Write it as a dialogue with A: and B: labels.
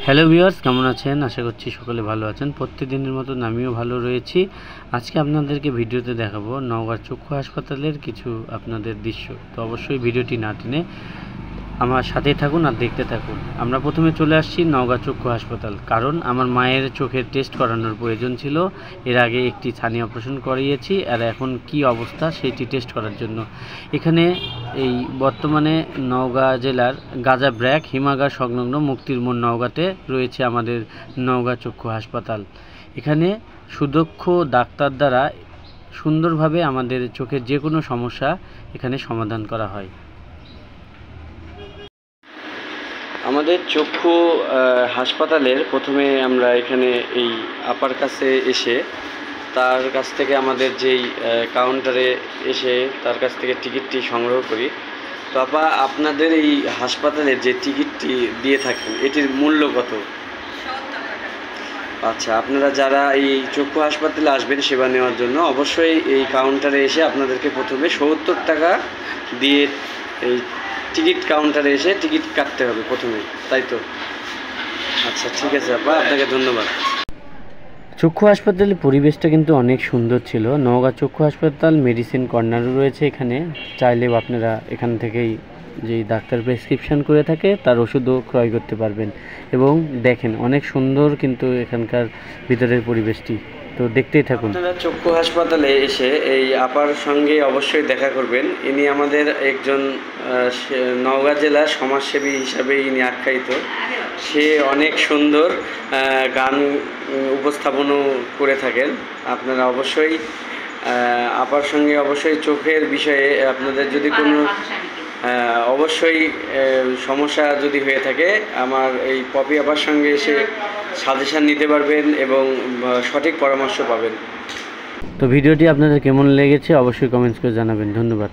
A: Hello viewers, কেমন আছেন? আশা করছি সকলে ভালো আছেন। প্রত্যেকদিনের মতন আমিও ভালো রয়েছি। আজকে আপনাদেরকে ভিডিওতে দেখাবো নওগাঁ চক্ষু হাসপাতালের কিছু আপনাদের দৃশ্য। তো অবশ্যই ভিডিওটি না টেনে আমার সাথেই থাকুন আর দেখতে থাকুন। আমরা প্রথমে চলে আসছি নওগাঁ চক্ষু হাসপাতাল, কারণ আমার মায়ের চোখের টেস্ট করানোর প্রয়োজন ছিল। এর আগে একটি ছানি অপারেশন করিয়েছি, আর এখন কি অবস্থা সেইটি টেস্ট করার জন্য এখানে এই বর্তমানে নওগাঁ জেলার গাজা ব্র্যাক হিমাগার সংলগ্ন মুক্তির মোড় নওগাঁতে রয়েছে আমাদের নওগাঁ চক্ষু হাসপাতাল। এখানে সুদক্ষ ডাক্তার দ্বারা সুন্দরভাবে আমাদের চোখের যে কোনো সমস্যা এখানে সমাধান করা হয়। আমাদের চক্ষু হাসপাতালের প্রথমে আমরা এখানে এই আপার কাছে এসে তার কাছ থেকে আমাদের যেই কাউন্টারে এসে তার কাছ থেকে টিকিটটি সংগ্রহ করি। তো আপা, আপনাদের এই হাসপাতালে যে টিকিটটি দিয়ে থাকেন এটির মূল্য কত? আচ্ছা, আপনারা যারা এই চক্ষু হাসপাতালে আসবেন সেবা নেওয়ার জন্য অবশ্যই এই কাউন্টারে এসে আপনাদেরকে প্রথমে ৭০ টাকা দিয়ে এই টিকিট কাউন্টারে এসে টিকিট কাটতে হবে প্রথমে, তাই তো? আচ্ছা, ঠিক আছে আপা, আপনাকে ধন্যবাদ। চক্ষু হাসপাতালের পরিবেশটা কিন্তু অনেক সুন্দর ছিল। নওগাঁ চক্ষু হাসপাতাল মেডিসিন কর্নারও রয়েছে এখানে, চাইলেও আপনারা এখান থেকেই যেই ডাক্তার প্রেসক্রিপশন করে থাকে তার ওষুধও ক্রয় করতে পারবেন। এবং দেখেন অনেক সুন্দর কিন্তু এখানকার ভিতরের পরিবেশটি, তো দেখতেই থাকুন। আপনারা চক্ষু হাসপাতালে এসে এই আপার সঙ্গে অবশ্যই দেখা করবেন। ইনি আমাদের একজন নওগাঁ জেলার সমাজসেবী হিসাবে ইনি আখ্যায়িত। সে অনেক সুন্দর গান উপস্থাপনও করে থাকেন। আপনারা অবশ্যই আপার সঙ্গে অবশ্যই চোখের বিষয়ে আপনাদের যদি কোনো অবশ্যই সমস্যা যদি হয়ে থাকে আমার এই পপি আপার সঙ্গে এসে সাজেশান নিতে পারবেন এবং সঠিক পরামর্শ পাবেন। তো ভিডিওটি আপনাদের কেমন লেগেছে অবশ্যই কমেন্টস করে জানাবেন। ধন্যবাদ।